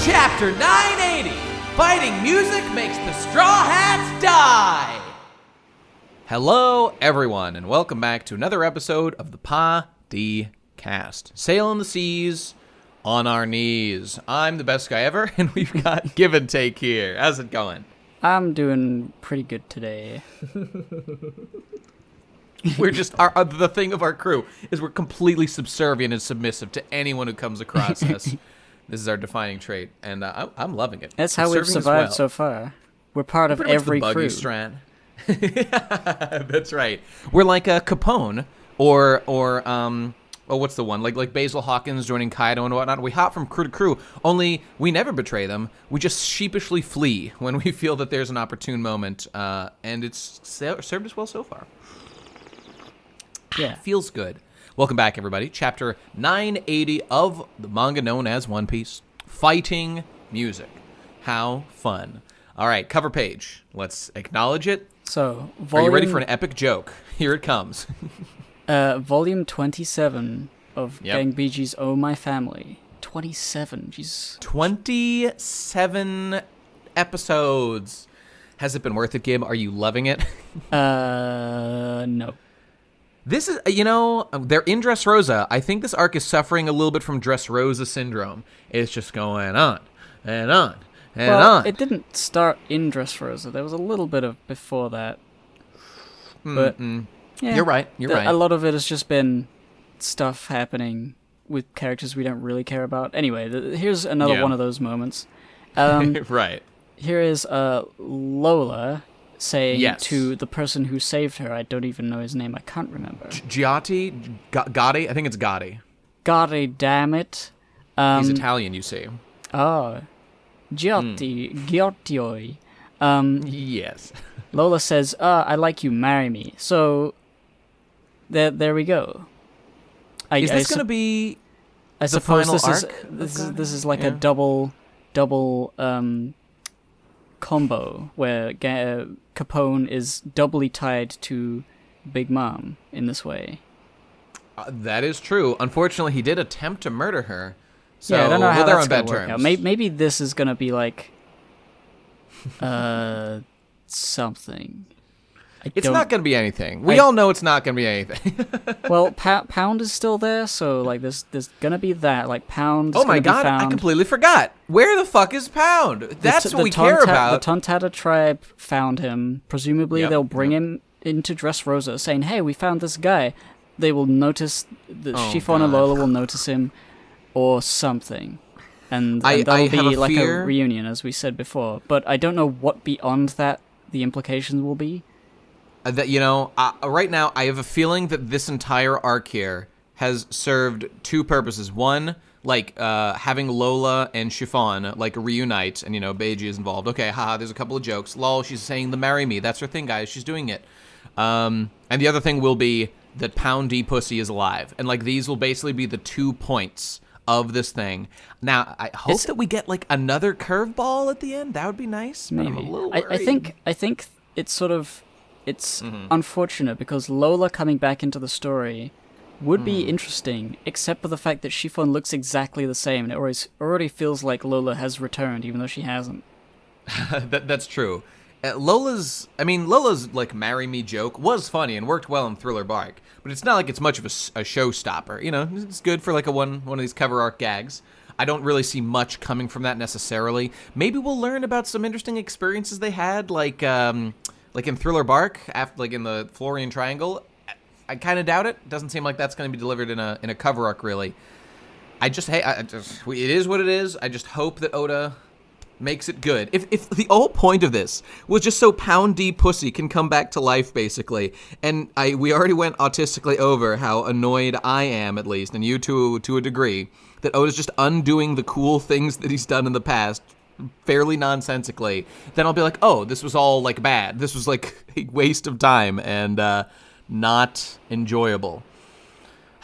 Chapter 980, Fighting Music Makes the Straw Hats Die! Hello, everyone, and welcome back to another episode of the Pa-D-Cast. Sailing the seas on our knees. I'm the best guy ever, and we've got Give and Take here. How's it going? I'm doing pretty good today. We're just, the thing of our crew is we're completely subservient and submissive to anyone who comes across us. This is our defining trait, and I'm loving it. That's how we've survived so far. We're part of every crew. Strand. That's right. We're like a Capone or what's the one? Like Basil Hawkins joining Kaido and whatnot. We hop from crew to crew, only we never betray them. We just sheepishly flee when we feel that there's an opportune moment, and it's served us well so far. Yeah. Feels good. Welcome back, everybody. Chapter 980 of the manga known as One Piece. Fighting Music. How fun. All right, cover page. Let's acknowledge it. So, Are you ready for an epic joke? Here it comes. Volume 27 of Gang BG's Oh My Family. 27, jeez. 27 episodes. Has it been worth it, Gib? Are you loving it? No. This is, they're in Dressrosa. I think this arc is suffering a little bit from Dressrosa syndrome. It's just going on and on and on. It didn't start in Dressrosa. There was a little bit of before that. But yeah, you're right. Right. A lot of it has just been stuff happening with characters we don't really care about. Anyway, here's another one of those moments. Right. Here is Lola saying to the person who saved her, I don't even know his name, I can't remember. Giotti? Gotti? I think it's Gotti. Gotti, damn it. He's Italian, you see. Oh. Giottioi. Yes. Lola says, I like you, marry me. So, there we go. Is this going to be I the suppose final this arc? this is like a double combo where Capone is doubly tied to Big Mom in this way. That is true. Unfortunately, he did attempt to murder her. So I don't know how that's going to work out. Maybe this is going to be like something. It's not going to be anything. We all know it's not going to be anything. Well, Pound is still there, so like there's going to be that. Like Pound. Oh my god! I completely forgot. Where the fuck is Pound? That's what we care about. The Tontatta tribe found him. Presumably, they'll bring him into Dressrosa, saying, "Hey, we found this guy." They will notice Chiffon and Lola will notice him, or something, and that'll be like a reunion, as we said before. But I don't know what beyond that the implications will be. Right now, I have a feeling that this entire arc here has served two purposes. One, having Lola and Chiffon, reunite, and, Beiji is involved. Okay, haha, there's a couple of jokes. Lol, she's saying the marry me. That's her thing, guys. She's doing it. And the other thing will be that Pound D Pussy is alive. And, these will basically be the 2 points of this thing. Now, I hope that we get, another curveball at the end. That would be nice. Maybe. I'm a little worried. I think it's sort of... It's unfortunate because Lola coming back into the story would be interesting, except for the fact that Chiffon looks exactly the same, and it already feels like Lola has returned, even though she hasn't. That's true. Lola's marry me joke was funny and worked well in Thriller Bark, but it's not like it's much of a showstopper. It's good for one of these cover arc gags. I don't really see much coming from that necessarily. Maybe we'll learn about some interesting experiences they had, like in Thriller Bark, in the Florian Triangle. I kind of doubt it. Doesn't seem like that's going to be delivered in a cover arc, really. It is what it is. I just hope that Oda makes it good. If the whole point of this was just so Pound D Pussy can come back to life, basically, and we already went autistically over how annoyed I am, at least, and you to a degree, that Oda's just undoing the cool things that he's done in the past fairly nonsensically, then I'll be like, oh, this was all bad. This was a waste of time and not enjoyable.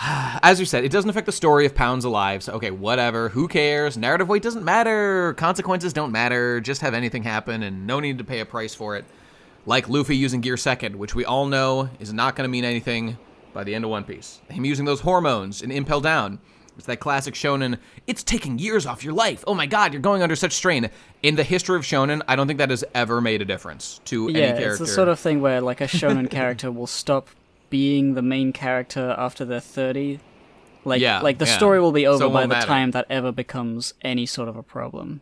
As you said, it doesn't affect the story if Pound's alive, so okay, whatever, who cares? Narrative weight doesn't matter, consequences don't matter, just have anything happen and no need to pay a price for it. Like Luffy using Gear Second, which we all know is not going to mean anything by the end of One Piece. Him using those hormones in Impel Down, It's that classic shonen, it's taking years off your life. Oh my god, you're going under such strain. In the history of shonen, I don't think that has ever made a difference to any character. Yeah, it's the sort of thing where like a shonen character will stop being the main character after they're 30. Like the story will be over by the time that ever becomes any sort of a problem.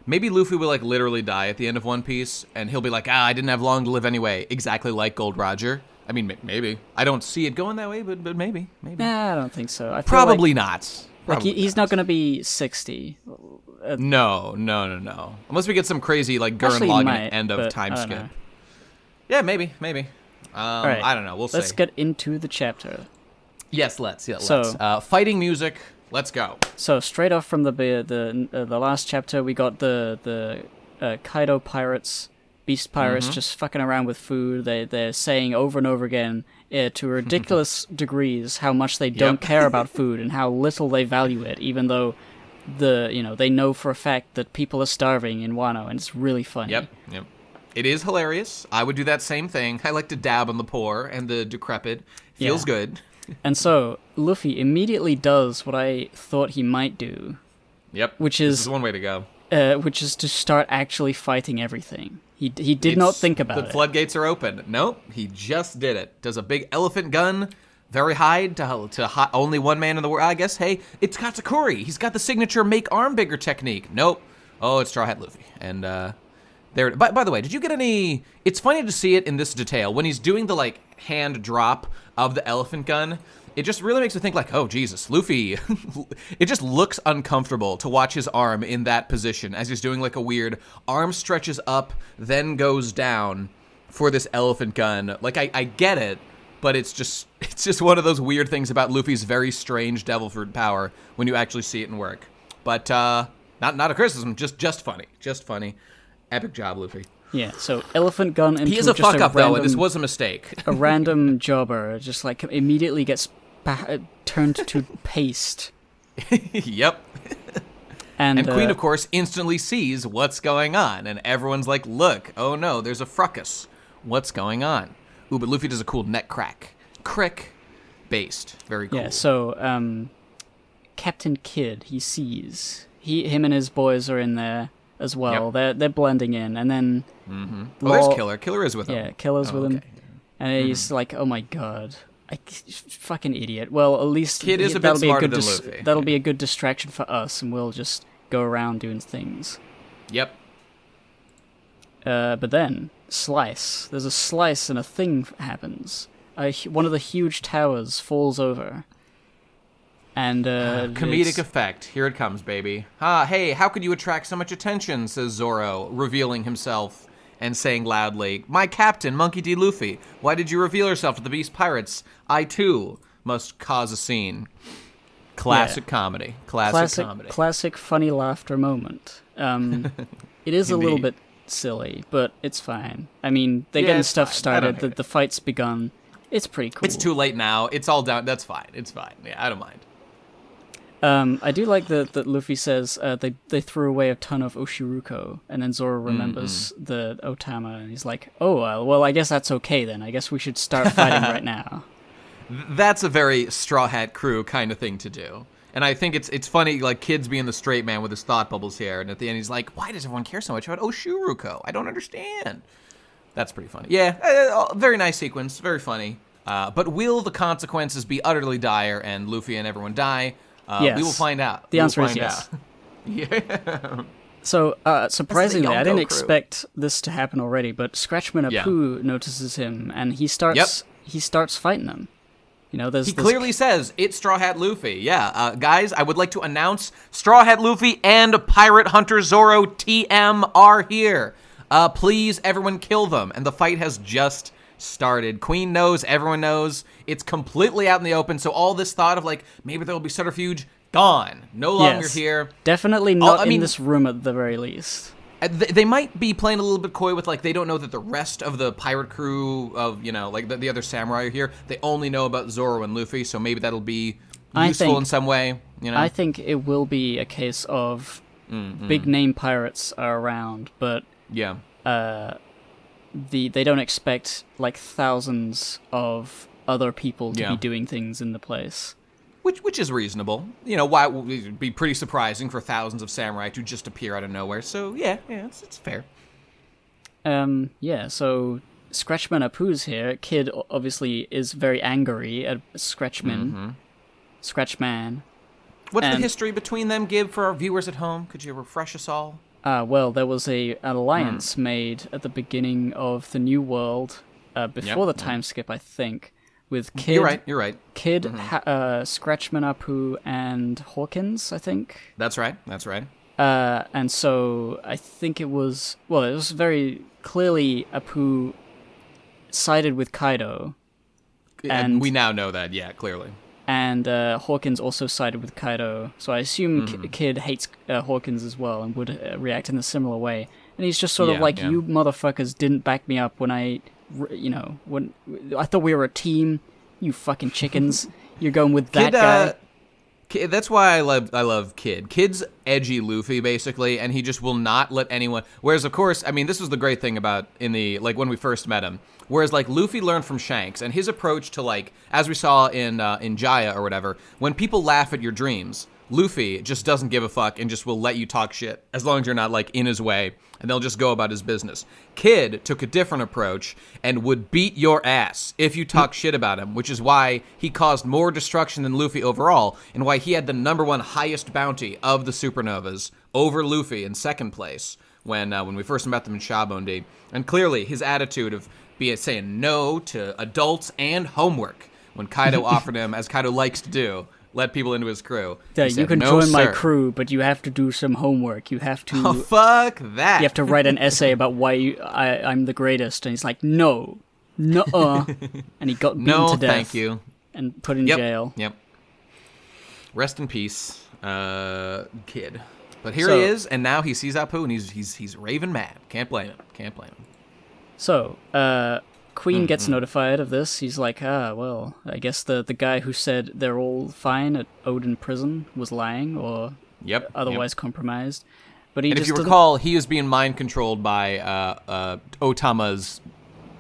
Maybe Luffy will like literally die at the end of One Piece, and he'll be like, I didn't have long to live anyway, exactly like Gold Roger. I mean, maybe. I don't see it going that way, but maybe. Nah, I don't think so. I feel Probably not. He's not going to be 60. No. Unless we get some crazy like Gurren Lagann end of time skip. Know. Yeah, maybe. All right. I don't know. We'll see. Let's get into the chapter. Yes, let's. Fighting music. Let's go. So straight off from the last chapter, we got the Kaido pirates, beast pirates, just fucking around with food. They're saying over and over again, to ridiculous degrees, how much they don't care about food and how little they value it, even though they know for a fact that people are starving in Wano, and it's really funny. Yep. It is hilarious. I would do that same thing. I like to dab on the poor and the decrepit. Feels good. And so Luffy immediately does what I thought he might do. Yep. Which this is one way to go. Which is to start actually fighting everything. He did not think about it. The floodgates are open. Nope, he just did it. Does a big elephant gun, very high to only one man in the world. I guess. Hey, it's Katakuri. He's got the signature make arm bigger technique. Nope. Oh, it's Straw Hat Luffy. And there. By the way, did you get any? It's funny to see it in this detail when he's doing the like hand drop of the elephant gun. It just really makes me think like, oh Jesus, Luffy. It just looks uncomfortable to watch his arm in that position as he's doing like a weird arm stretches up, then goes down for this elephant gun. Like I get it, but it's just one of those weird things about Luffy's very strange devil fruit power when you actually see it in work. But not a criticism, just funny. Epic job, Luffy. Yeah, so elephant gun into he is a fuck up though, and this was a mistake. A random jobber just like immediately gets turned to paste. Yep. And Queen, of course, instantly sees what's going on, and everyone's like, "Look, oh no, there's a fracas. What's going on?" Ooh, but Luffy does a cool neck crack, based, very cool. Yeah. So, Captain Kidd, he sees him and his boys are in there as well. Yep. They're blending in, and then there's Killer. Killer is with him. Yeah, Killer's with him, and he's like, "Oh my god, fucking idiot." Well, at least Kid is a bit smarter than Luffy. That'll be a good distraction for us, and we'll just go around doing things. Yep. But then slice. There's a slice, and a thing happens. One of the huge towers falls over. And comedic effect. Here it comes, baby. Hey, how could you attract so much attention, says Zoro, revealing himself and saying loudly, "My captain, Monkey D. Luffy, why did you reveal yourself to the Beast Pirates? I, too, must cause a scene." Classic comedy. Classic comedy. Classic funny laughter moment. It is a little bit silly, but it's fine. I mean, they're getting stuff started. The fight's begun. It's pretty cool. It's too late now. It's all down. That's fine. It's fine. Yeah, I don't mind. I do like that Luffy says they threw away a ton of Oshiruko, and then Zoro remembers the Otama, and he's like, "Oh, well, I guess that's okay then. I guess we should start fighting right now." That's a very Straw Hat Crew kind of thing to do. And I think it's funny, like, Kid's being the straight man with his thought bubbles here, and at the end he's like, "Why does everyone care so much about Oshiruko? I don't understand." That's pretty funny. Yeah, very nice sequence, very funny. But will the consequences be utterly dire and Luffy and everyone die? Yes. We will find out. The answer is yes. Yeah. So, surprisingly, I didn't expect this to happen already, but Scratchman Apoo notices him, and he starts fighting him. You know, he clearly says, "It's Straw Hat Luffy." Yeah, guys, I would like to announce Straw Hat Luffy and Pirate Hunter Zoro TM are here. Please, everyone kill them. And the fight has just started. Queen knows, everyone knows. It's completely out in the open, so all this thought of, like, maybe there will be subterfuge, gone. No longer here. Definitely not in this room at the very least. They might be playing a little bit coy with, like, they don't know that the rest of the pirate crew of, you know, like, the other samurai are here. They only know about Zoro and Luffy, so maybe that'll be useful in some way, you know? I think it will be a case of big-name pirates are around, but... Yeah. They don't expect like thousands of other people to be doing things in the place. which is reasonable. You know, why it would be pretty surprising for thousands of samurai to just appear out of nowhere. So yeah, it's fair. Yeah, so Scratchman Apoo's here. Kidd obviously is very angry at Scratchman. Scratchman. What's the history between them, Gib, for our viewers at home? Could you refresh us all? Well, there was an alliance made at the beginning of the New World, before the time skip, I think, with Kidd. You're right. Kidd, Scratchman Apoo, and Hawkins, I think. That's right. And so I think it was very clearly Apoo sided with Kaido. And we now know that, yeah, clearly. And Hawkins also sided with Kaido, so I assume Kidd hates Hawkins as well and would react in a similar way. And he's just sort of like, you motherfuckers didn't back me up when when I thought we were a team. You fucking chickens. You're going with that guy. That's why I love Kidd. Kidd's edgy Luffy, basically, and he just will not let anyone... Whereas, of course, I mean, this was the great thing about when we first met him. Whereas, Luffy learned from Shanks, and his approach to, as we saw in Jaya or whatever, when people laugh at your dreams, Luffy just doesn't give a fuck and just will let you talk shit, as long as you're not, in his way, and they'll just go about his business. Kidd took a different approach and would beat your ass if you talk shit about him, which is why he caused more destruction than Luffy overall, and why he had the #1 highest bounty of the supernovas over Luffy in second place when we first met them in Shabondi. And clearly, his attitude of saying no to adults and homework when Kaido offered him, as Kaido likes to do, let people into his crew. Yeah, you can join my crew, but you have to do some homework. You have to... Oh, fuck that. You have to write an essay about why I'm the greatest. And he's like, no, nuh-uh. And he got beaten to death. Thank you. And put in jail. Yep. Rest in peace, Kidd. But here he is, and now he sees Apoo, and he's raving mad. Can't blame him. So, Queen gets notified of this. He's like, well, I guess the guy who said they're all fine at Odin prison was lying or otherwise compromised. But if you recall, he was being mind controlled by Otama's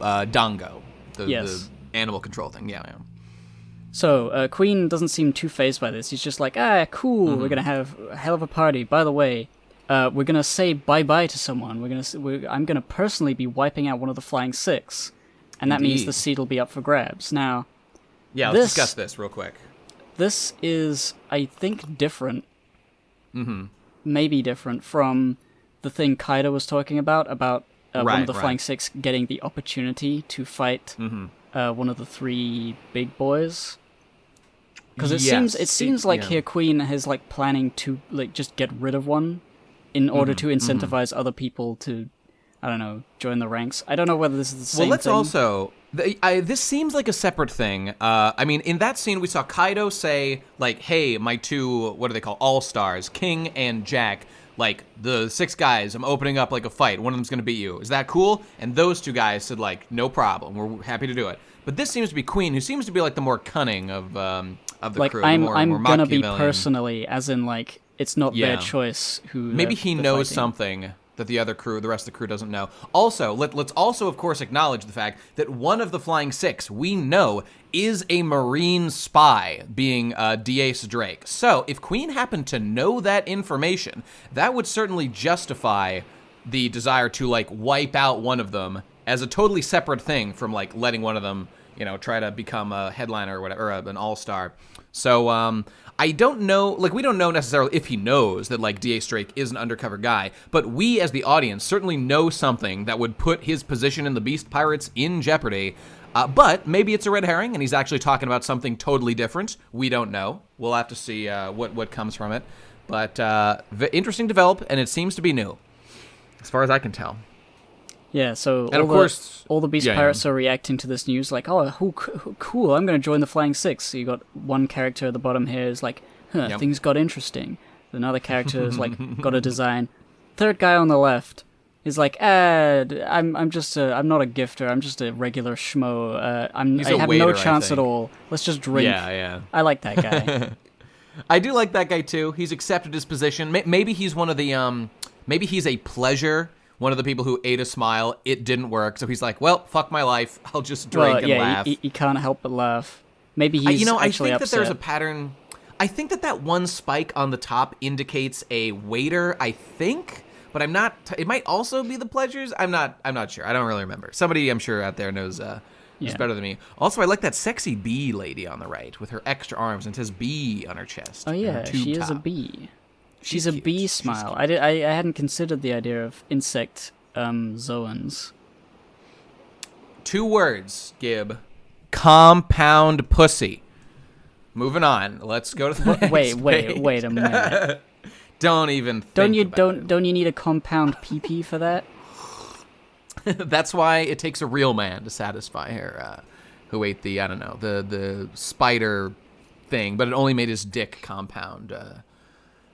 Dango, the animal control thing. Yeah. So, Queen doesn't seem too fazed by this. He's just like, cool, we're going to have a hell of a party. By the way, we're going to say bye-bye to someone. I'm going to personally be wiping out one of the Flying Six. And that means the seat will be up for grabs. Now, let's discuss this real quick. This is, I think, different. Maybe different from the thing Kaido was talking about one of the Flying Six getting the opportunity to fight one of the 3 big boys. Because it seems like here Queen is planning to just get rid of one in order to incentivize other people to, I don't know, join the ranks. I don't know whether this is the same thing. Well, let's also... this seems like a separate thing. I mean, in that scene, we saw Kaido say, hey, my 2, what do they call, all-stars, King and Jack, the 6 guys, I'm opening up, a fight. One of them's going to beat you. Is that cool? And those 2 guys said, no problem. We're happy to do it. But this seems to be Queen, who seems to be, the more cunning of the crew. I'm going to be personally, as in, it's not their choice who... Maybe he knows something that the rest of the crew doesn't know. Also, let's also, of course, acknowledge the fact that one of the Flying Six, we know, is a Marine spy, being DABS Drake. So, if Queen happened to know that information, that would certainly justify the desire to, wipe out one of them as a totally separate thing from, letting one of them, try to become a headliner or whatever, or an all-star. So, I don't know, we don't know necessarily if he knows that, DABS Drake is an undercover guy, but we as the audience certainly know something that would put his position in the Beast Pirates in jeopardy. But maybe it's a red herring, and he's actually talking about something totally different. We don't know. We'll have to see what comes from it. But interesting develop, and it seems to be new, as far as I can tell. Yeah, so all the Beast Pirates are reacting to this news cool, I'm going to join the Flying Six. So you got one character at the bottom here is things got interesting. Another character is got a design. Third guy on the left is I'm not a gifter, I'm just a regular schmo. I have no chance at all. Let's just drink. Yeah. I like that guy. I do like that guy too. He's accepted his position. Maybe he's one of the maybe he's a pleasure. One of the people who ate a smile, it didn't work. So he's like, well, fuck my life. I'll just drink and laugh. He can't help but laugh. Maybe he's I think upset. that there's a pattern. I think that one spike on the top indicates a waiter, I think, but I'm not. It might also be the pleasures. I'm not sure. I don't really remember. Somebody I'm sure out there knows better than me. Also, I like that sexy bee lady on the right with her extra arms and it says bee on her chest. Oh yeah, she is a bee. She's a bee smile. I hadn't considered the idea of insect zoans. 2 words, Gib. Compound pussy. Moving on. Let's go to the next page. Wait a minute. Don't even think about it. Don't you need a compound pee-pee for that? That's why it takes a real man to satisfy her, who ate the, I don't know, the spider thing, but it only made his dick compound.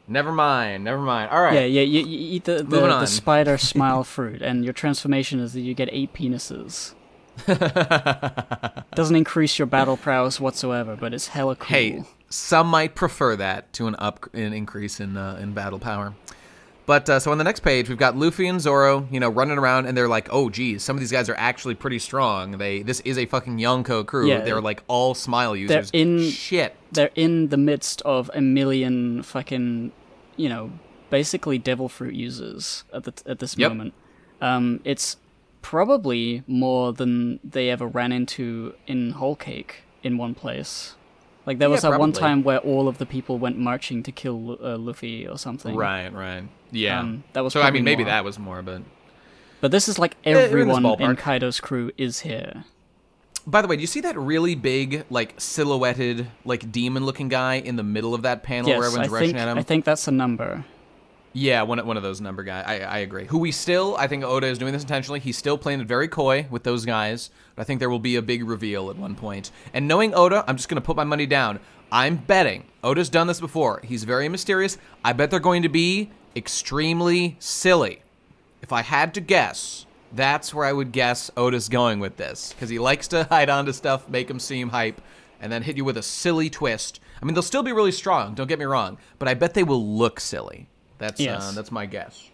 Never mind. All right. Yeah, you eat the spider smile fruit, and your transformation is that you get 8 penises. Doesn't increase your battle prowess whatsoever, but it's hella cool. Hey, some might prefer that to an increase in battle power. But so on the next page, we've got Luffy and Zoro, running around, and they're like, "Oh, geez, some of these guys are actually pretty strong. This is a fucking Yonko crew. Yeah, they're like all smile users. They're in the midst of a million fucking, basically devil fruit users at this moment. It's probably more than they ever ran into in Whole Cake in one place. Like, there was that one time where all of the people went marching to kill Luffy or something. Right. Yeah. That was so, I mean, maybe more. that was more, but... But this is like everyone in Kaido's crew is here. By the way, do you see that really big, like, silhouetted, like, demon-looking guy in the middle of that panel where everyone's rushing at him? I think that's a number. Yeah, one of those number guys. I agree. I think Oda is doing this intentionally. He's still playing it very coy with those guys. But I think there will be a big reveal at one point. And knowing Oda, I'm just going to put my money down. I'm betting. Oda's done this before. He's very mysterious. I bet they're going to be extremely silly. If I had to guess, that's where I would guess Oda's going with this. Because he likes to hide onto stuff, make them seem hype, and then hit you with a silly twist. I mean, they'll still be really strong, don't get me wrong. But I bet they will look silly. That's my guess.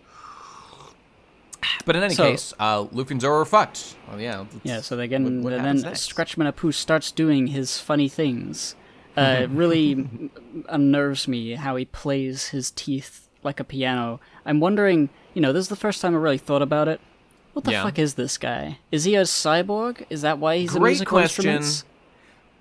But in any case, Luffy and Zoro are fucked. Well, yeah. So then Scratchman Apoo starts doing his funny things. It really unnerves me how he plays his teeth like a piano. I'm wondering, this is the first time I really thought about it. What the fuck is this guy? Is he a cyborg? Is that why he's in musical instruments?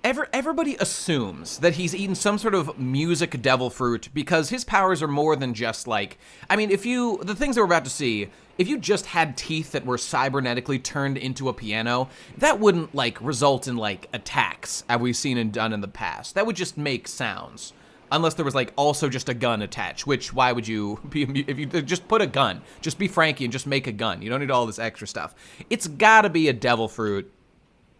Everybody assumes that he's eaten some sort of music devil fruit because his powers are more than just like... I mean, the things that we're about to see, if you just had teeth that were cybernetically turned into a piano, that wouldn't, like, result in, like, attacks, as we've seen and done in the past. That would just make sounds. Unless there was, like, also just a gun attached, which, why would you be... If you just put a gun, just be Frankie and just make a gun. You don't need all this extra stuff. It's gotta be a devil fruit.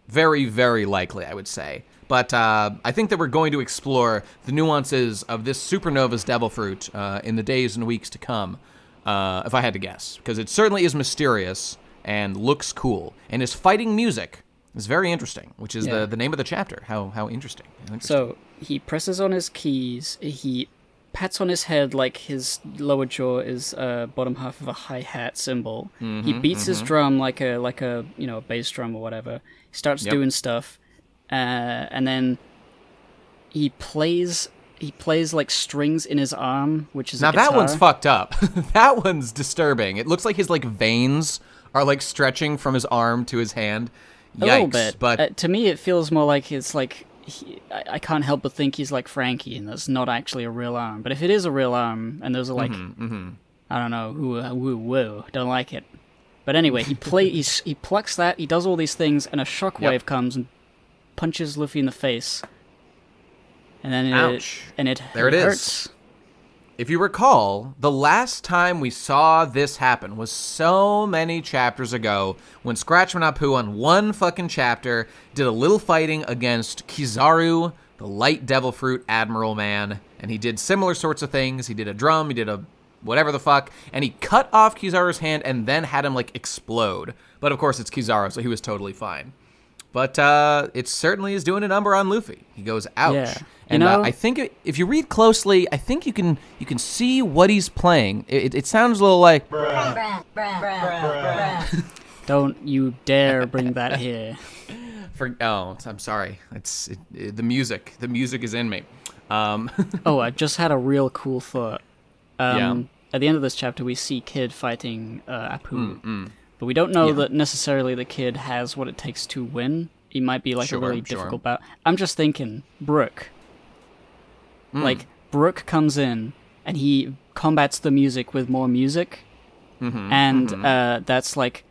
Very, very likely, I would say. But I think that we're going to explore the nuances of this supernova's devil fruit in the days and weeks to come, if I had to guess. Because it certainly is mysterious and looks cool. And his fighting music is very interesting, which is the name of the chapter. How interesting. So he presses on his keys, he pats on his head like his lower jaw is bottom half of a hi-hat cymbal. He beats his drum like a bass drum or whatever. He starts doing stuff. And then he plays like strings in his arm, which is now a guitar. That one's fucked up. That one's disturbing. It looks like his like veins are like stretching from his arm to his hand. Yikes! A little bit, but to me it feels more like it's like I can't help but think he's like Frankie, and that's not actually a real arm. But if it is a real arm, and those are like I don't know, woo, don't like it. But anyway, he plucks that, he does all these things, and a shockwave comes and punches Luffy in the face. And then it hurts. If you recall, the last time we saw this happen was so many chapters ago when Scratchman Apoo on one fucking chapter did a little fighting against Kizaru, the light devil fruit admiral man, and he did similar sorts of things. He did a drum, he did a whatever the fuck, and he cut off Kizaru's hand and then had him like explode. But of course it's Kizaru, so he was totally fine. But it certainly is doing a number on Luffy. He goes, ouch. Yeah. And I think if you read closely, I think you can see what he's playing. It sounds a little like... Don't you dare bring that here. I'm sorry. The music. The music is in me. Oh, I just had a real cool thought. Yeah. At the end of this chapter, we see Kidd fighting Apoo, but we don't know that necessarily the Kidd has what it takes to win. He might be like a really difficult battle. I'm just thinking, Brook. Like, Brook comes in, and he combats the music with more music, and that's like,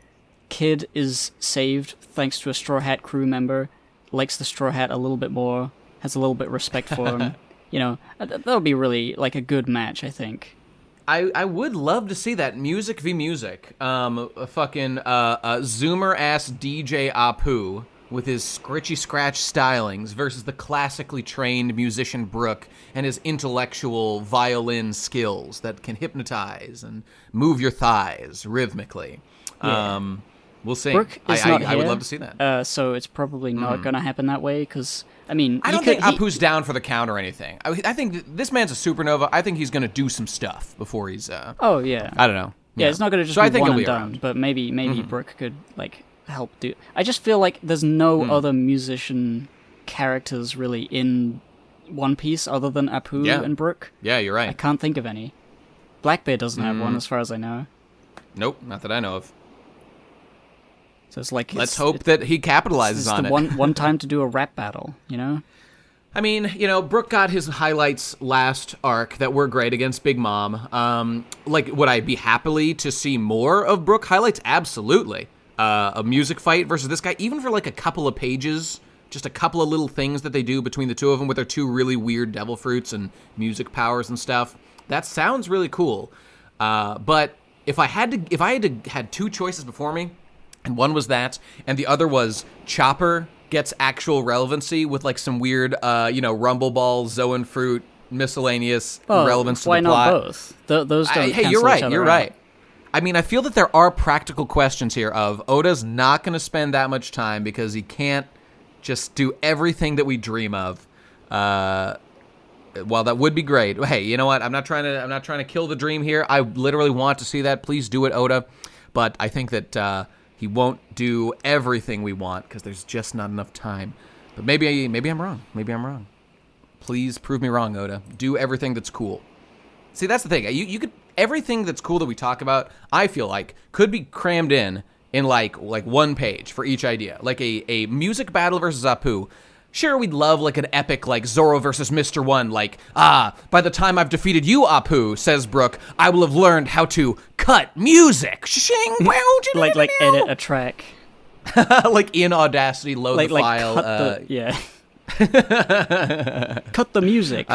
Kidd is saved thanks to a Straw Hat crew member, likes the Straw Hat a little bit more, has a little bit of respect for him. You know, that would be really, like, a good match, I think. I would love to see that music v music. A fucking Zoomer-ass DJ Apoo with his scritchy scratch stylings versus the classically trained musician Brook and his intellectual violin skills that can hypnotize and move your thighs rhythmically. Yeah. We'll see. Brook is not I would love to see that. So it's probably not going to happen that way, because, I mean... I don't think Apoo's down for the count or anything. I think this man's a supernova. I think he's going to do some stuff before he's... Oh, yeah. I don't know. Yeah, it's not going to just be one and done, but maybe Brook could, like, help do... I just feel like there's no other musician characters really in One Piece other than Apoo and Brook. Yeah, you're right. I can't think of any. Blackbeard doesn't have one, as far as I know. Nope, not that I know of. So it's like... Let's hope that he capitalizes on it. One time to do a rap battle, you know? I mean, you know, Brook got his highlights last arc that were great against Big Mom. Like, would I be happily to see more of Brook highlights? Absolutely. A music fight versus this guy, even for like a couple of pages, just a couple of little things that they do between the two of them with their two really weird devil fruits and music powers and stuff. That sounds really cool. But if I had two choices before me, and one was that, and the other was Chopper gets actual relevancy with like some weird, Rumble Ball, Zoan Fruit, miscellaneous relevance to the plot. Why not both? Those don't Hey, cancel you're right. each other You're out. right. I mean, I feel that there are practical questions here of Oda's not going to spend that much time because he can't just do everything that we dream of. While that would be great, hey, you know what? I'm not trying to kill the dream here. I literally want to see that. Please do it, Oda. But I think that he won't do everything we want because there's just not enough time. But maybe I'm wrong. Maybe I'm wrong. Please prove me wrong, Oda. Do everything that's cool. See, that's the thing. You could everything that's cool that we talk about, I feel like, could be crammed in like one page for each idea. Like a music battle versus Apoo. Sure, we'd love like an epic like Zoro versus Mr. One, like, by the time I've defeated you, Apoo, says Brook, I will have learned how to cut music. like edit a track. Like in Audacity, load the file. Cut the music.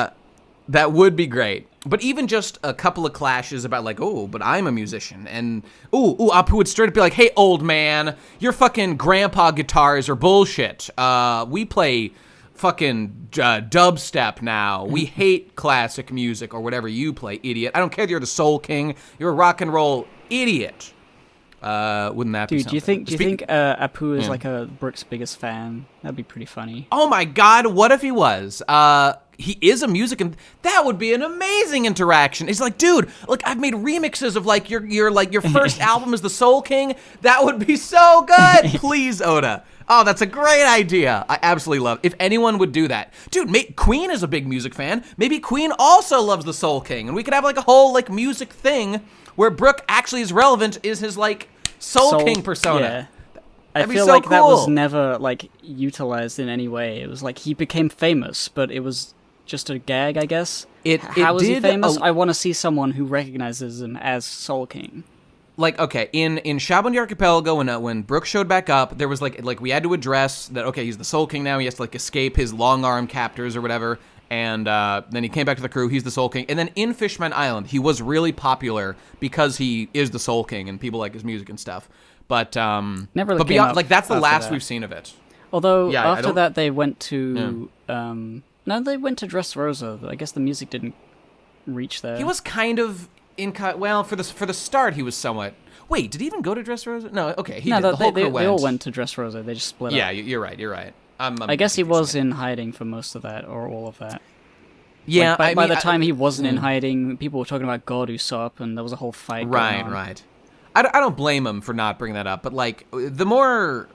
That would be great. But even just a couple of clashes about like, oh, but I'm a musician. And, Apoo would straight up be like, hey, old man, your fucking grandpa guitars are bullshit. We play fucking dubstep now. We hate classic music or whatever you play, idiot. I don't care if you're the Soul King. You're a rock and roll idiot. Wouldn't that be something? Do you think Apoo is like Brook's biggest fan? That'd be pretty funny. Oh my god, what if he was? He is a music, and that would be an amazing interaction. He's like, dude, look, I've made remixes of like your first album is the Soul King. That would be so good. Please, Oda. Oh, that's a great idea. I absolutely love it. If anyone would do that. Dude, Queen is a big music fan. Maybe Queen also loves the Soul King, and we could have like a whole like music thing where Brook actually is relevant, is his like Soul King persona. Yeah. I feel like that was never like utilized in any way. It was like he became famous, but it was just a gag, I guess. How was he famous? I want to see someone who recognizes him as Soul King. Like, okay, in Shabon the Archipelago, when Brook showed back up, there was like we had to address that. Okay, he's the Soul King now. He has to like escape his long arm captors or whatever. And then he came back to the crew. He's the Soul King. And then in Fishman Island, he was really popular because he is the Soul King and people like his music and stuff. But never really but beyond, like that's the last we've seen of it. Although after that they went to they went to Dressrosa. I guess the music didn't reach there. He was kind of for the start he was somewhat. Wait, did he even go to Dressrosa? No, okay, he did. The whole crew went. They all went to Dressrosa. They just split up. Yeah, you're right. I guess he was in hiding for most of that, or all of that. Yeah, like, by the time he wasn't in hiding, people were talking about God Usopp, and there was a whole fight going on. Right. I don't blame him for not bringing that up, but like the more,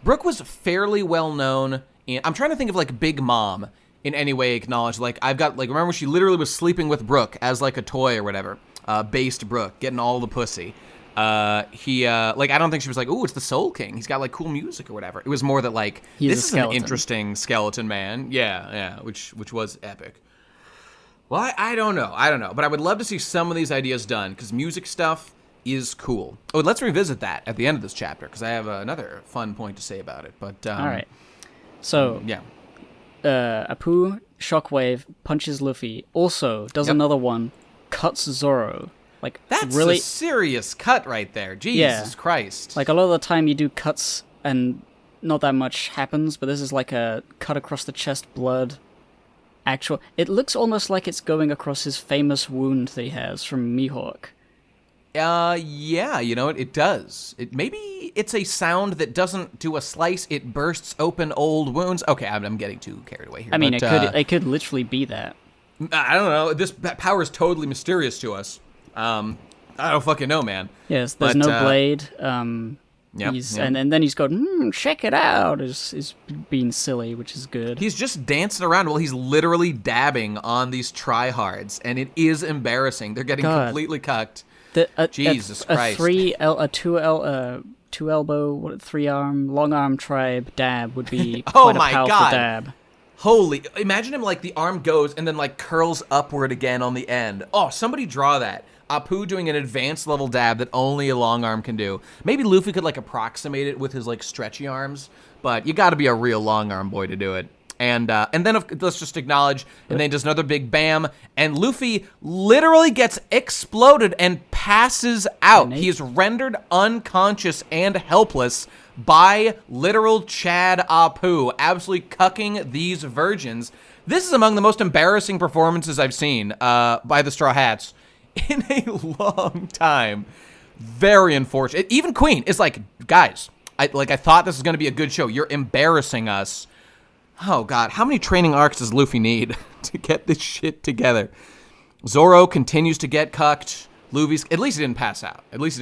Brook was fairly well known. I'm trying to think of like Big Mom in any way acknowledge, like, I've got, like, remember she literally was sleeping with Brook as, like, a toy or whatever, based Brook, getting all the pussy. Like, I don't think she was like, ooh, it's the Soul King. He's got, like, cool music or whatever. It was more that, like, this is an interesting skeleton man. Yeah, which was epic. Well, I don't know. But I would love to see some of these ideas done, because music stuff is cool. Oh, let's revisit that at the end of this chapter, because I have another fun point to say about it. But all right. So, yeah. Apoo, Shockwave, punches Luffy. Also, does another one, cuts Zoro. Like, that's really a serious cut right there. Jesus Christ. Like, a lot of the time you do cuts and not that much happens, but this is like a cut across the chest, blood. It looks almost like it's going across his famous wound that he has from Mihawk. Yeah, you know what? It does. Maybe it's a sound that doesn't do a slice. It bursts open old wounds. Okay, I'm getting too carried away here. I mean, it could literally be that. I don't know. That power is totally mysterious to us. I don't fucking know, man. Yes, there's no blade. And then he's going, check it out. Is being silly, which is good. He's just dancing around while he's literally dabbing on these tryhards, and it is embarrassing. They're getting completely cucked. Jesus Christ. A two elbow, 3 arm, long arm tribe dab would be quite a powerful dab. Holy, imagine him like the arm goes and then like curls upward again on the end. Oh, somebody draw that. Apoo doing an advanced level dab that only a long arm can do. Maybe Luffy could like approximate it with his like stretchy arms, but you got to be a real long arm boy to do it. And then let's just acknowledge, and then does another big bam, and Luffy literally gets exploded and passes out. He is rendered unconscious and helpless by literal Chad Apoo, absolutely cucking these virgins. This is among the most embarrassing performances I've seen by the Straw Hats in a long time. Very unfortunate. Even Queen is like, guys, I thought this was going to be a good show. You're embarrassing us. Oh, God. How many training arcs does Luffy need to get this shit together? Zoro continues to get cucked. Luffy's... At least he didn't pass out. This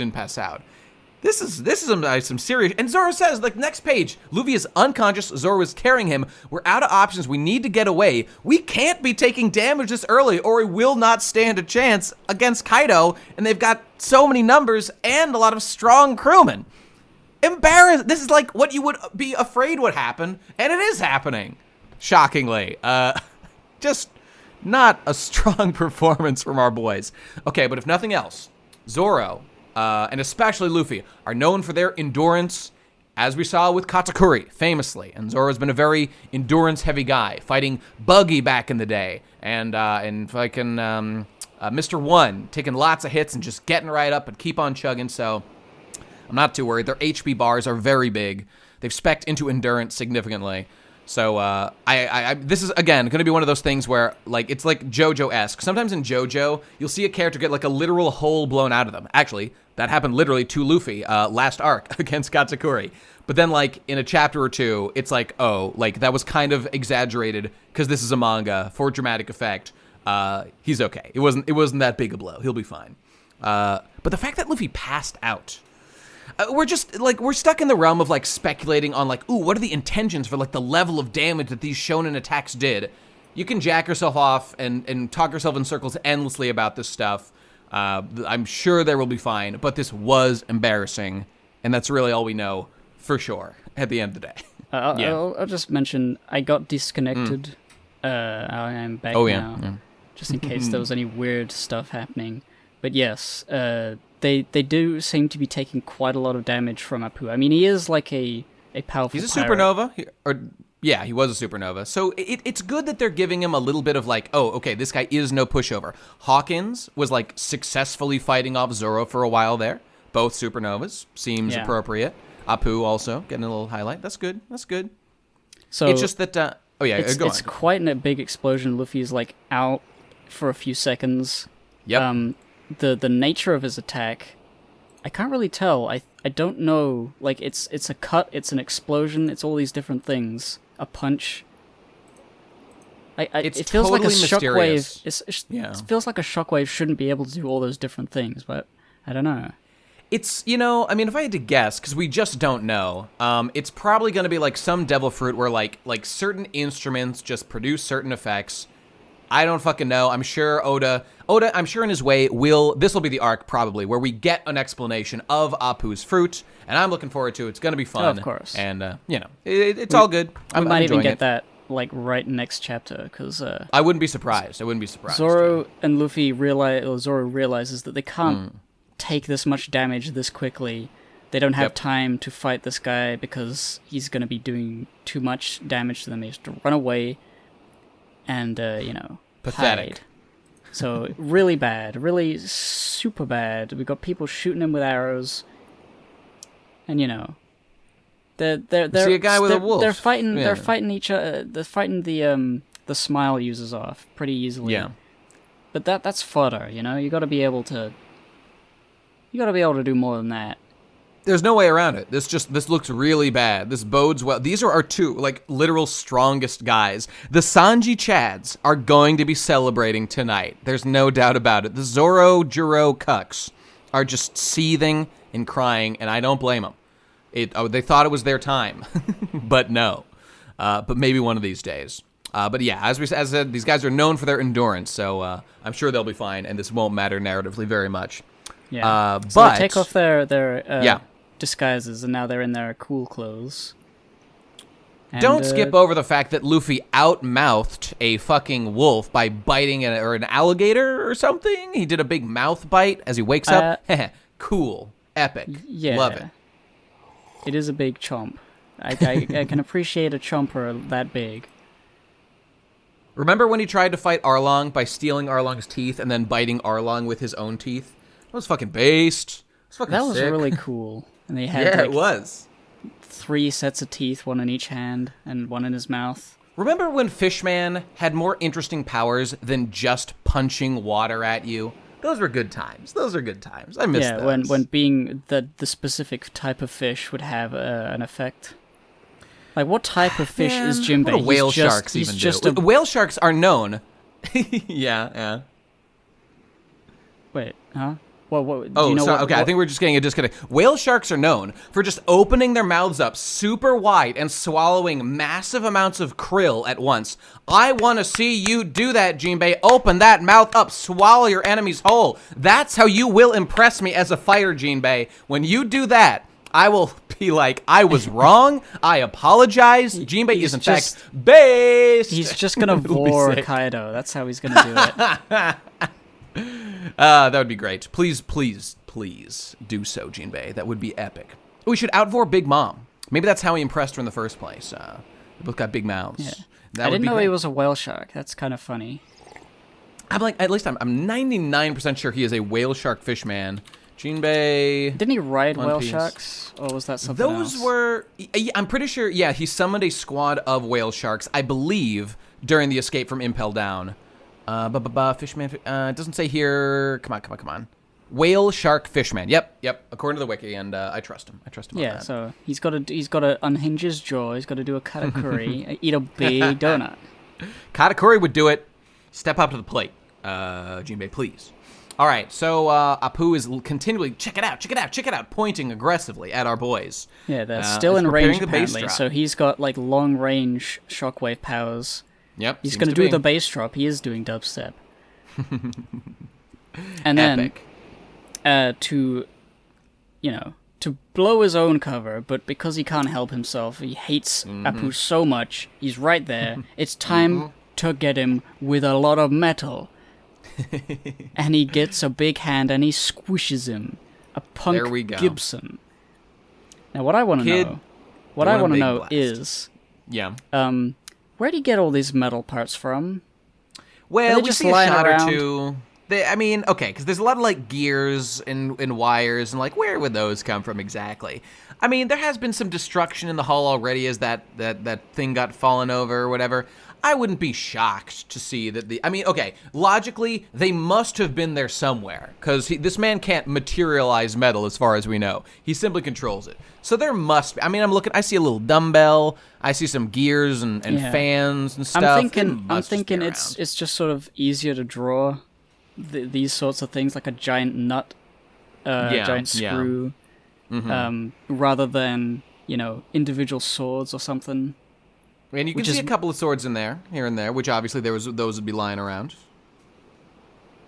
is some serious... And Zoro says, like, next page, Luffy is unconscious. Zoro is carrying him. We're out of options. We need to get away. We can't be taking damage this early, or we will not stand a chance against Kaido. And they've got so many numbers and a lot of strong crewmen. Embarrassed. This is like what you would be afraid would happen, and it is happening. Shockingly. Just not a strong performance from our boys. Okay, but if nothing else, Zoro, and especially Luffy, are known for their endurance, as we saw with Katakuri, famously. And Zoro's been a very endurance-heavy guy, fighting Buggy back in the day, and fucking Mr. One, taking lots of hits and just getting right up and keep on chugging, so... I'm not too worried. Their HP bars are very big. They've spec'd into endurance significantly. So this is, again, going to be one of those things where, like, it's like JoJo-esque. Sometimes in JoJo, you'll see a character get, like, a literal hole blown out of them. Actually, that happened literally to Luffy last arc against Katakuri. But then, like, in a chapter or two, it's like, oh, like, that was kind of exaggerated because this is a manga for dramatic effect. He's okay. It wasn't that big a blow. He'll be fine. But the fact that Luffy passed out... we're just, like, we're stuck in the realm of, like, speculating on, like, ooh, what are the intentions for, like, the level of damage that these shonen attacks did? You can jack yourself off and talk yourself in circles endlessly about this stuff. I'm sure there will be fine, but this was embarrassing, and that's really all we know for sure at the end of the day. I'll just mention, I got disconnected. I am back now, just in case there was any weird stuff happening. But yes, they do seem to be taking quite a lot of damage from Apoo. I mean, he is like a powerful He's a pirate. supernova. He was a supernova. So it's good that they're giving him a little bit of like, oh, okay, this guy is no pushover. Hawkins was like successfully fighting off Zoro for a while there. Both supernovas. Seems appropriate. Apoo also getting a little highlight. That's good. So it's just that, go on. It's quite a big explosion. Luffy is like out for a few seconds. Yep. The nature of his attack, I can't really tell. I don't know. Like, it's a cut, it's an explosion, it's all these different things. A punch. It feels totally like a mysterious. shockwave. It feels like a shockwave shouldn't be able to do all those different things, but I don't know. It's, I mean, if I had to guess, because we just don't know, it's probably going to be like some devil fruit where like certain instruments just produce certain effects. I don't fucking know. I'm sure Oda, I'm sure in his way, this will be the arc probably, where we get an explanation of Apoo's fruit, and I'm looking forward to it. It's going to be fun. Oh, of course. And, it's all good. We might even get that, like, right next chapter, because... I wouldn't be surprised. Zoro and Luffy Zoro realizes that they can't take this much damage this quickly. They don't have time to fight this guy because he's going to be doing too much damage to them. He has to run away and, pathetic. hide. So, really bad. Really super bad. We've got people shooting him with arrows. And, they're see a guy with a wolf. They're fighting. Yeah. They're fighting each other. They're fighting the smile users off pretty easily. Yeah. But that's fodder. You got to be able to. You got to be able to do more than that. There's no way around it. This looks really bad. This bodes well. These are our two, like, literal strongest guys. The Sanji Chads are going to be celebrating tonight. There's no doubt about it. The Zoro Juro Cucks are just seething and crying, and I don't blame them. They thought it was their time, but no. But maybe one of these days. But yeah, as I said, these guys are known for their endurance, so I'm sure they'll be fine, and this won't matter narratively very much. Yeah. So but they take off their disguises, and now they're in their cool clothes. And, don't skip over the fact that Luffy outmouthed a fucking wolf by biting an alligator or something. He did a big mouth bite as he wakes up. Cool. Epic. Yeah. Love it. It is a big chomp. I can appreciate a chomper that big. Remember when he tried to fight Arlong by stealing Arlong's teeth and then biting Arlong with his own teeth? That was fucking based. That was sick. Really cool. And they had it was 3 sets of teeth, one in each hand and one in his mouth. Remember when Fishman had more interesting powers than just punching water at you? Those were good times. I miss those. Yeah, when being the specific type of fish would have an effect. Like, what type of fish is Jinbe? What do whale sharks even do? Whale sharks are known. Yeah. Wait, huh? What, okay, I think we're just getting a disconnect. Whale sharks are known for just opening their mouths up super wide and swallowing massive amounts of krill at once. I want to see you do that, Jinbe. Open that mouth up, swallow your enemies whole. That's how you will impress me as a fighter, Jinbe. When you do that, I will be like, I was wrong. I apologize. Jinbe is in fact based. He's just gonna vor Kaido. That's how he's gonna do it. That would be great. Please do so, Jinbe. That would be epic. We should outvor Big Mom. Maybe that's how he impressed her in the first place. They both got big mouths. Yeah. I didn't know he was a whale shark. That's kind of funny. I'm 99% sure he is a whale shark fishman. Jinbe. Didn't he ride whale sharks? Or was that something else? Those were... I'm pretty sure, he summoned a squad of whale sharks, I believe, during the escape from Impel Down. Fishman, it doesn't say here. Come on. Whale shark fishman. Yep. According to the wiki, and I trust him. On that. Yeah, so he's got to unhinge his jaw. He's got to do a katakuri, eat a big donut. Katakuri would do it. Step up to the plate, Jinbe, please. All right, so Apoo is continually check it out, pointing aggressively at our boys. Yeah, they're still in range apparently. So he's got like long range shockwave powers. Yep. He's going to do the bass drop. He is doing dubstep. And then, to blow his own cover, but because he can't help himself, he hates Apoo so much, he's right there. It's time to get him with a lot of metal. And he gets a big hand and he squishes him. A punk there we go. Gibson. Now, what I want to know is... Yeah. Where'd he get all these metal parts from? Well, we see a shot or two. Because there's a lot of, like, gears and wires, and, like, where would those come from exactly? I mean, there has been some destruction in the hull already as that thing got fallen over or whatever. I wouldn't be shocked to see that logically, they must have been there somewhere, because this man can't materialize metal as far as we know. He simply controls it. So there must be. I mean, I see a little dumbbell, I see some gears and fans and stuff. I'm thinking it's just sort of easier to draw these sorts of things, like a giant nut giant screw, rather than, individual swords or something. And you can see a couple of swords in there, here and there, which obviously those would be lying around.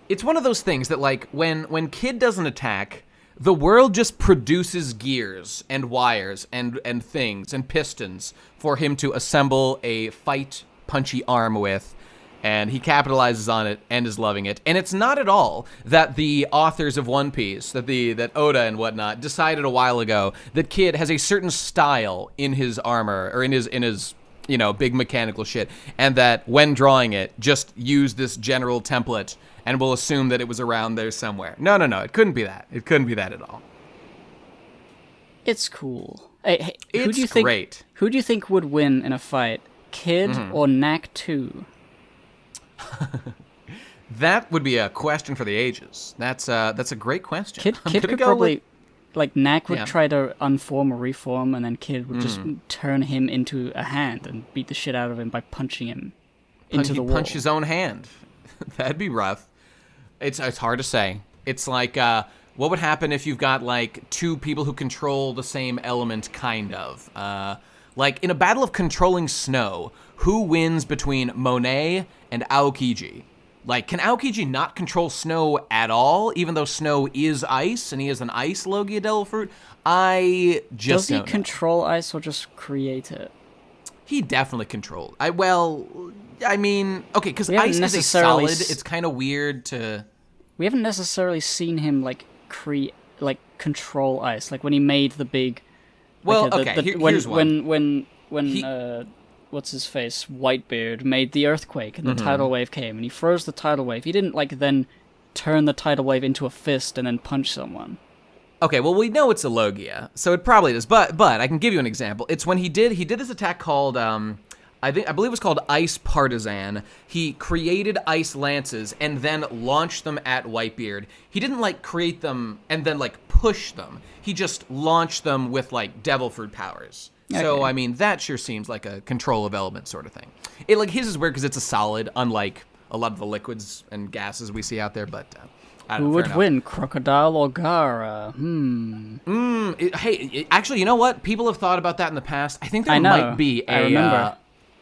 It's one of those things that, like, when Kidd doesn't attack, the world just produces gears and wires and things and pistons for him to assemble a fight punchy arm with, and he capitalizes on it and is loving it. And it's not at all that the authors of One Piece, that Oda and whatnot, decided a while ago that Kidd has a certain style in his armor, or in his big mechanical shit, and that when drawing it, just use this general template and we'll assume that it was around there somewhere. No, it couldn't be that. It couldn't be that at all. It's cool. Hey, it's great. Who do you think would win in a fight, Kidd or Knack 2? That would be a question for the ages. That's a great question. Kidd could probably... Like, Knack would try to unform or reform, and then Kidd would just turn him into a hand and beat the shit out of him by punching him into the wall. Punch his own hand. That'd be rough. It's hard to say. It's like, what would happen if you've got, like, two people who control the same element, kind of? Like, in a battle of controlling snow, who wins between Monet and Aokiji? Like, can Aokiji not control snow at all, even though snow is ice, and he is an ice Logia Devil Fruit? I just don't know. Does he control ice or just create it? He definitely controlled. Okay, because ice is a solid. It's kind of weird to... We haven't necessarily seen him, control ice. Like, when he made the big... Well, here's one. When what's-his-face, Whitebeard, made the earthquake, and the tidal wave came, and he froze the tidal wave. He didn't, then turn the tidal wave into a fist and then punch someone. Okay, well, we know it's a Logia, so it probably is. But I can give you an example. It's when he did this attack called, I believe it was called Ice Partisan. He created ice lances and then launched them at Whitebeard. He didn't, create them and then, push them. He just launched them with, devil fruit powers. Okay. So, that sure seems like a control of element sort of thing. His is weird because it's a solid, unlike a lot of the liquids and gases we see out there, but... Who would win, Crocodile or Gaara? Actually, you know what? People have thought about that in the past. I think there might be a... I remember.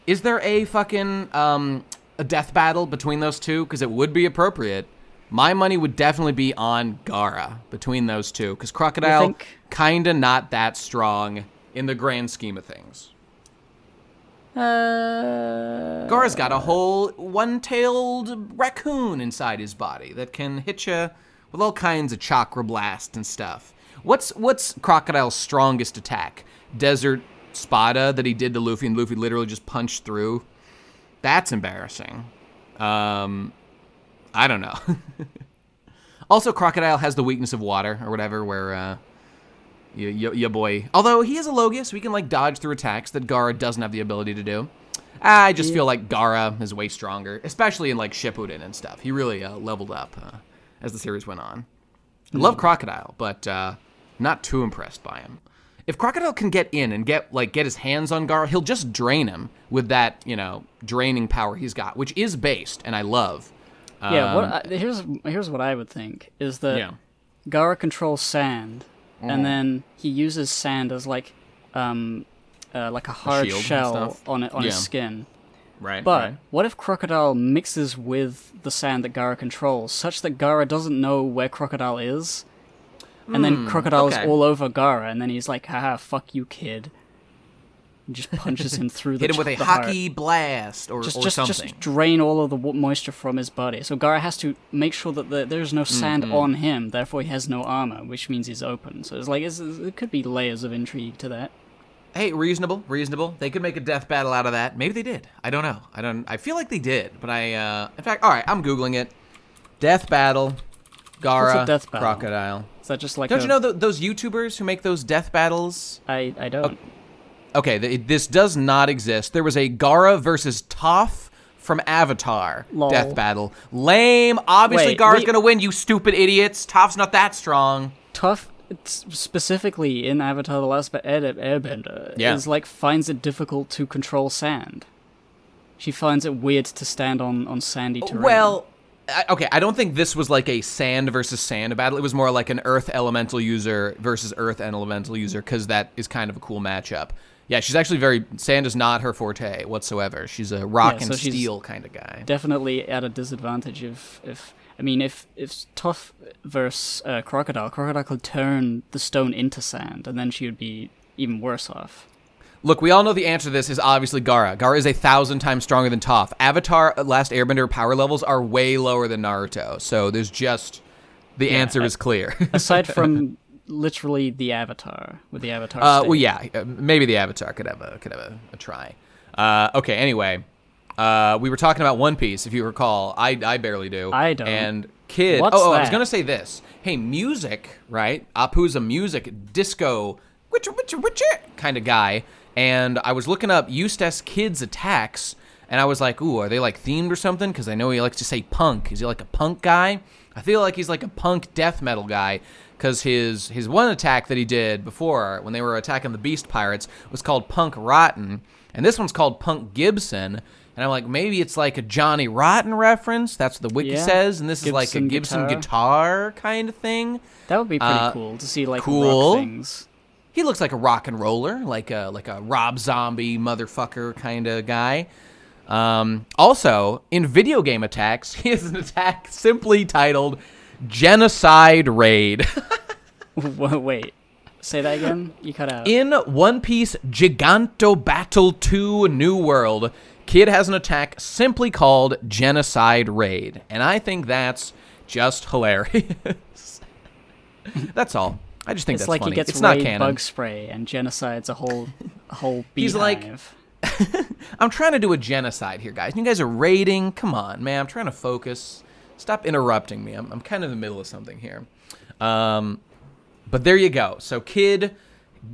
Is there a fucking a death battle between those two? Because it would be appropriate. My money would definitely be on Gaara between those two, because Crocodile kinda not that strong in the grand scheme of things. Gaara's got a whole one-tailed raccoon inside his body that can hit you with all kinds of chakra blast and stuff. What's Crocodile's strongest attack? Desert Spada that he did to Luffy, and Luffy literally just punched through? That's embarrassing. I don't know. Also, Crocodile has the weakness of water, or whatever, where... Your boy. Although he is a Logia, so he can dodge through attacks that Gaara doesn't have the ability to do. I just feel like Gaara is way stronger, especially in Shippuden and stuff. He really leveled up as the series went on. I love Crocodile, but not too impressed by him. If Crocodile can get in and get his hands on Gaara, he'll just drain him with that draining power he's got, which is based, and I love. Here's what I would think is that Gaara controls sand. And then he uses sand as like a hard shell on his skin. Right. But what if Crocodile mixes with the sand that Gaara controls, such that Gaara doesn't know where Crocodile is, and then Crocodile is all over Gaara, and then he's like, "Haha, fuck you, kid." And just punches him through the hit him with a hockey blast or something. Just drain all of the moisture from his body. So Gaara has to make sure that there's no sand on him, therefore he has no armor, which means he's open. So it could be layers of intrigue to that. Hey, reasonable. They could make a death battle out of that. Maybe they did. I don't know. I feel like they did, but in fact, all right, I'm Googling it. Death battle, Gaara, what's a death battle? Crocodile. Is that just Don't you know those YouTubers who make those death battles? I don't. Okay, this does not exist. There was a Gaara versus Toph from Avatar death battle. Lame. Obviously, Gaara's gonna win, you stupid idiots. Toph's not that strong. Toph, specifically in Avatar: The Last Airbender, finds it difficult to control sand. She finds it weird to stand on sandy terrain. Well, I don't think this was like a sand versus sand battle. It was more like an earth elemental user versus earth elemental user, because that is kind of a cool matchup. Yeah, she's actually sand is not her forte whatsoever. She's a rock and steel kind of guy. Definitely at a disadvantage if tough versus Crocodile could turn the stone into sand, and then she would be even worse off. Look, we all know the answer to this is obviously Gaara. Gaara is 1,000 times stronger than Toph. Avatar Last Airbender power levels are way lower than Naruto, so there's just... The answer is clear. Aside from literally the Avatar, with the Avatar state. Well, yeah, maybe the Avatar could have a try. Okay, anyway, we were talking about One Piece, if you recall. I barely do. I don't. And Kidd... What's that? I was going to say this. Hey, music, right? Apoo's a music, disco, kind of guy. And I was looking up Eustace Kidd's attacks, and I was like, ooh, are they like themed or something? Because I know he likes to say punk. Is he like a punk guy? I feel like he's like a punk death metal guy, because his one attack that he did before, when they were attacking the Beast Pirates, was called Punk Rotten, and this one's called Punk Gibson. And I'm like, maybe it's like a Johnny Rotten reference. That's what the wiki says, and this is like a Gibson guitar kind of thing. That would be pretty cool to see, like, rock things. He looks like a rock and roller, like a Rob Zombie motherfucker kind of guy. Also, in video game attacks, he has an attack simply titled Genocide Raid. Wait, say that again? You cut out. In One Piece Giganto Battle 2 New World, Kidd has an attack simply called Genocide Raid. And I think that's just hilarious. That's all. I just think it's that's like funny. He gets it's not raid canon. Bug spray and genocides a whole beehive. He's like, I'm trying to do a genocide here, guys. You guys are raiding. Come on, man. I'm trying to focus. Stop interrupting me. I'm kind of in the middle of something here. But there you go. So Kidd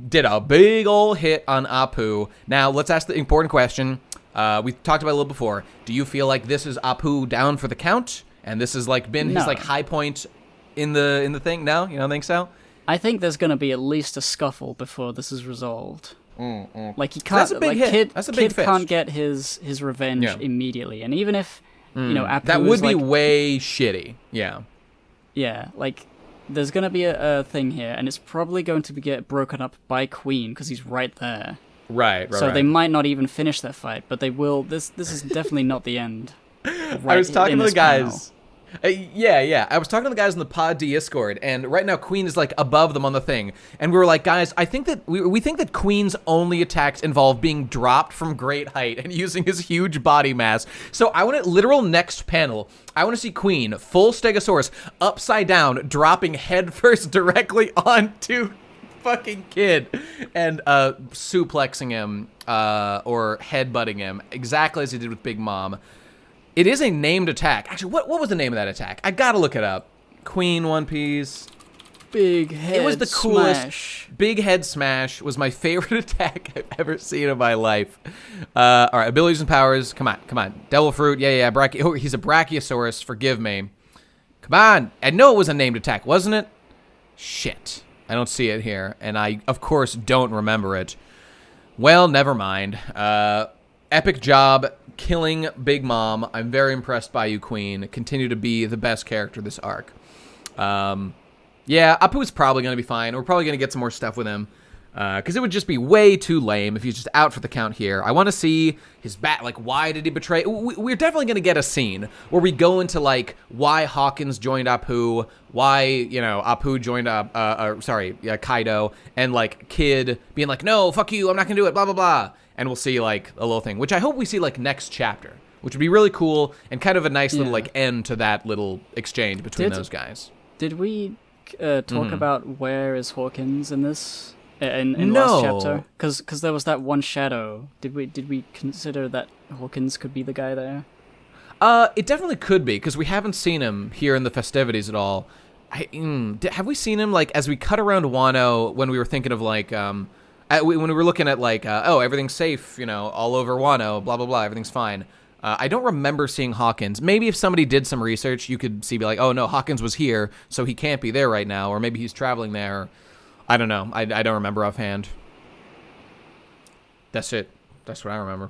did a big old hit on Apoo. Now let's ask the important question. We talked about it a little before. Do you feel like this is Apoo down for the count, and this has like been his like high point in the thing? No, you don't think so? I think there's going to be at least a scuffle before this is resolved. Like he can't. That's a big hit. That's a big Kidd can't get his revenge immediately, and even if Apoo that would be like, way shitty. Yeah, like there's going to be a thing here, and it's probably going to get broken up by Queen because he's right there. Right. So they might not even finish that fight, but they will. This is definitely not the end. I was talking to the guys. Yeah. I was talking to the guys in the Pod Discord, and right now Queen is like above them on the thing, and we were like, guys, I think that we think that Queen's only attacks involve being dropped from great height and using his huge body mass. So I want to literal next panel. I want to see Queen full Stegosaurus upside down, dropping headfirst directly onto fucking Kidd and suplexing him or headbutting him exactly as he did with Big Mom. It is a named attack. Actually, what was the name of that attack? I gotta look it up. Queen One Piece. Big head It was the coolest. Smash. Big head smash was my favorite attack I've ever seen in my life. All right, abilities and powers. Come on. Devil Fruit. Yeah. He's a Brachiosaurus. Forgive me. Come on. I know it was a named attack, wasn't it? Shit. I don't see it here, and I, of course, don't remember it. Well, never mind. Epic job killing Big Mom. I'm very impressed by you, Queen. Continue to be the best character this arc. Yeah, Apoo's probably going to be fine. We're probably going to get some more stuff with him. Because it would just be way too lame if he's just out for the count here. I want to see his like, why did he betray? We're definitely going to get a scene where we go into, like, why Hawkins joined Apoo, why, Apoo joined, Kaido, and, like, Kidd being like, no, fuck you, I'm not going to do it, blah, blah, blah. And we'll see, like, a little thing, which I hope we see, like, next chapter, which would be really cool and kind of a nice little, like, end to that little exchange between those guys. Did we talk about where is Hawkins in this? In last chapter, because there was that one shadow. Did we consider that Hawkins could be the guy there? It definitely could be, because we haven't seen him here in the festivities at all. Have we seen him, like, as we cut around Wano when we were thinking of, like, when we were looking at, like, everything's safe, all over Wano, blah blah blah, everything's fine. I don't remember seeing Hawkins. Maybe if somebody did some research, you could be like, oh no, Hawkins was here, so he can't be there right now, or maybe he's traveling there. I don't know. I don't remember offhand. That's it. That's what I remember.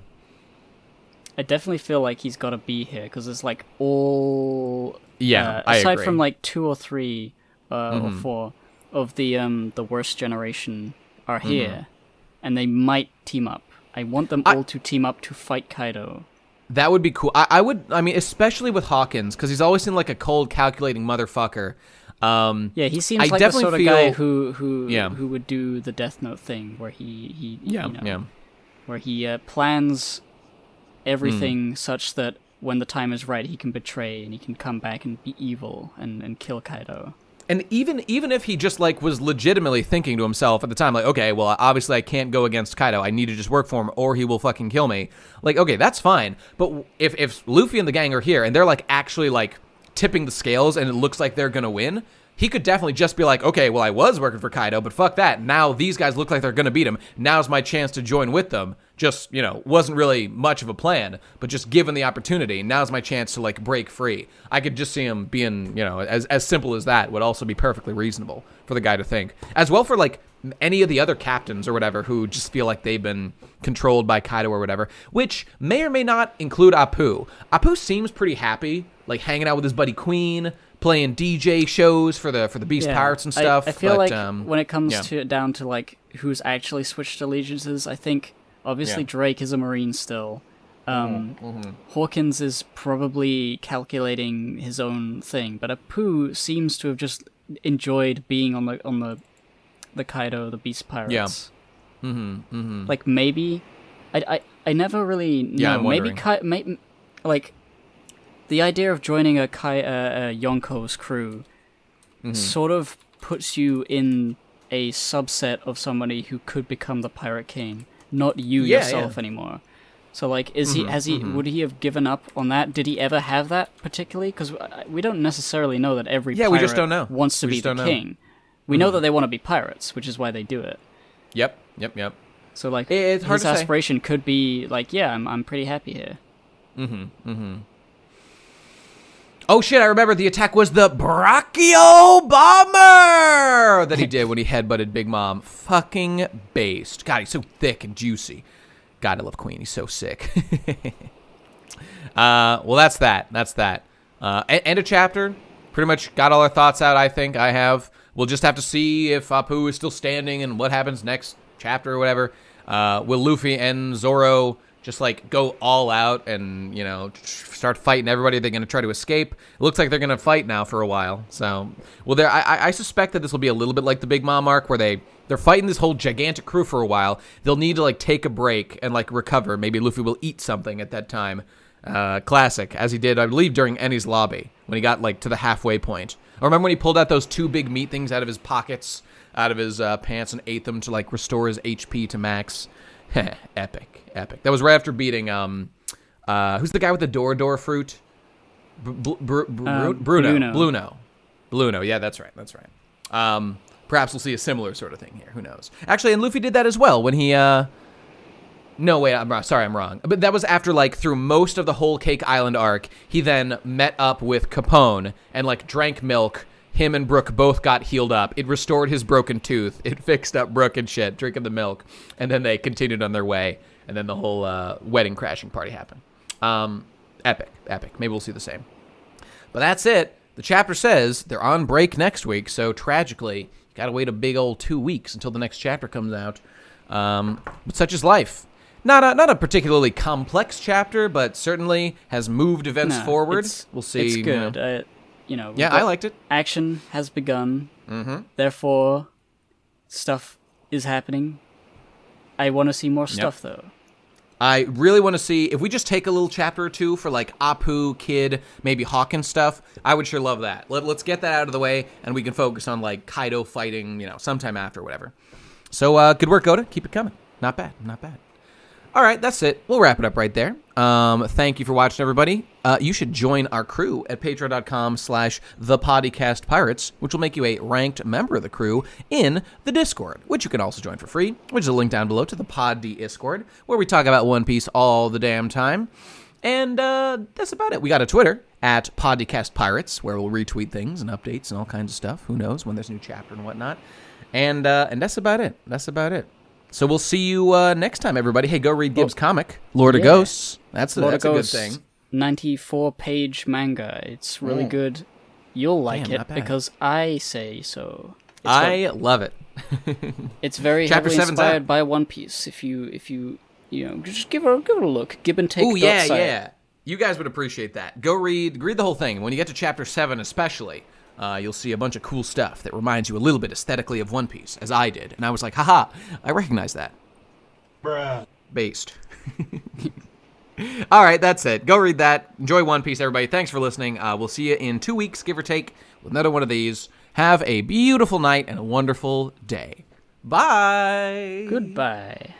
I definitely feel like he's got to be here because it's like all I aside agree. from like 2 or 3 or 4 of the worst generation are here, and they might team up. I want them all to team up to fight Kaido. That would be cool. I mean, especially with Hawkins, because he's always seemed like a cold, calculating motherfucker. Yeah, he seems like the sort of guy who would do the Death Note thing, where he where he plans everything such that when the time is right, he can betray and he can come back and be evil and kill Kaido. And even if he just like was legitimately thinking to himself at the time, like, okay, well, obviously I can't go against Kaido. I need to just work for him, or he will fucking kill me. Like, okay, that's fine. But if Luffy and the gang are here and they're like actually like tipping the scales and it looks like they're gonna win, he could definitely just be like, okay, well, I was working for Kaido, but fuck that. Now these guys look like they're gonna beat him. Now's my chance to join with them. Just, wasn't really much of a plan, but just given the opportunity, now's my chance to like break free. I could just see him being, as simple as that would also be perfectly reasonable for the guy to think. As well for like any of the other captains or whatever who just feel like they've been controlled by Kaido or whatever, which may or may not include Apoo. Apoo seems pretty happy, like hanging out with his buddy Queen, playing DJ shows for the Beast Pirates and stuff. I feel like when it comes down to like who's actually switched allegiances, I think obviously Drake is a Marine still. Hawkins is probably calculating his own thing, but Apoo seems to have just enjoyed being on the Kaido, the Beast Pirates. Yeah. Like maybe I never really know. Yeah, I'm maybe like the idea of joining a Yonko's crew sort of puts you in a subset of somebody who could become the Pirate King, not you yourself anymore. So like, would he have given up on that? Did he ever have that particularly? Because we don't necessarily know that every pirate we just don't know. wants to be the king. We know that they want to be pirates, which is why they do it. Yep. So like, it's hard his aspiration could be like, I'm pretty happy here. Oh shit, I remember the attack was the Brachio Bomber that he did when he headbutted Big Mom. Fucking based. God, he's so thick and juicy. God, I love Queen. He's so sick. Well, that's that. End of chapter. Pretty much got all our thoughts out, I think. I have. We'll just have to see if Apoo is still standing and what happens next chapter or whatever. Will Luffy and Zoro just like go all out and, start fighting everybody? They're going to try to escape. It looks like they're going to fight now for a while. So, well, I suspect that this will be a little bit like the Big Mom arc where they're fighting this whole gigantic crew for a while. They'll need to like take a break and like recover. Maybe Luffy will eat something at that time. Classic, as he did, I believe, during Ennie's lobby when he got like to the halfway point. Or remember when he pulled out those 2 big meat things out of his pockets, out of his pants, and ate them to like restore his HP to max? Epic. That was right after beating who's the guy with the door fruit? Bruno. Yeah, that's right. Perhaps we'll see a similar sort of thing here. Who knows? Actually, and Luffy did that as well when he No, wait, I'm wrong. But that was after, like, through most of the whole Cake Island arc, he then met up with Capone and, like, drank milk. Him and Brook both got healed up. It restored his broken tooth. It fixed up Brook and shit, drinking the milk. And then they continued on their way. And then the whole wedding crashing party happened. Epic. Maybe we'll see the same. But that's it. The chapter says they're on break next week, so tragically, you gotta wait a big old 2 weeks until the next chapter comes out. But such is life. Not a particularly complex chapter, but certainly has moved events forward. We'll see. It's good. I liked it. Action has begun. Therefore, stuff is happening. I want to see more stuff, though. I really want to see, if we just take a little chapter or 2 for, like, Apoo, Kidd, maybe Hawkins stuff, I would sure love that. Let's get that out of the way, and we can focus on, like, Kaido fighting, sometime after, whatever. So, good work, Oda. Keep it coming. Not bad. All right, that's it. We'll wrap it up right there. Thank you for watching, everybody. You should join our crew at patreon.com/thepodcastpirates, which will make you a ranked member of the crew in the Discord, which you can also join for free, which is a link down below to the Pod Discord, where we talk about One Piece all the damn time. And that's about it. We got a Twitter at podcastpirates, where we'll retweet things and updates and all kinds of stuff. Who knows when there's a new chapter and whatnot. And that's about it. So we'll see you next time, everybody. Hey, go read Gibbs' comic, Lord of Ghosts. That's a good thing. 94-page manga. It's really good. You'll like it because I say so. I love it. It's very heavily inspired by One Piece. If you just give it a look. Give and take. Oh yeah. You guys would appreciate that. Go read the whole thing. When you get to chapter 7 especially, you'll see a bunch of cool stuff that reminds you a little bit aesthetically of One Piece, as I did. And I was like, haha, I recognize that. Bruh. Based. All right, that's it. Go read that. Enjoy One Piece, everybody. Thanks for listening. We'll see you in 2 weeks, give or take, with another one of these. Have a beautiful night and a wonderful day. Bye. Goodbye.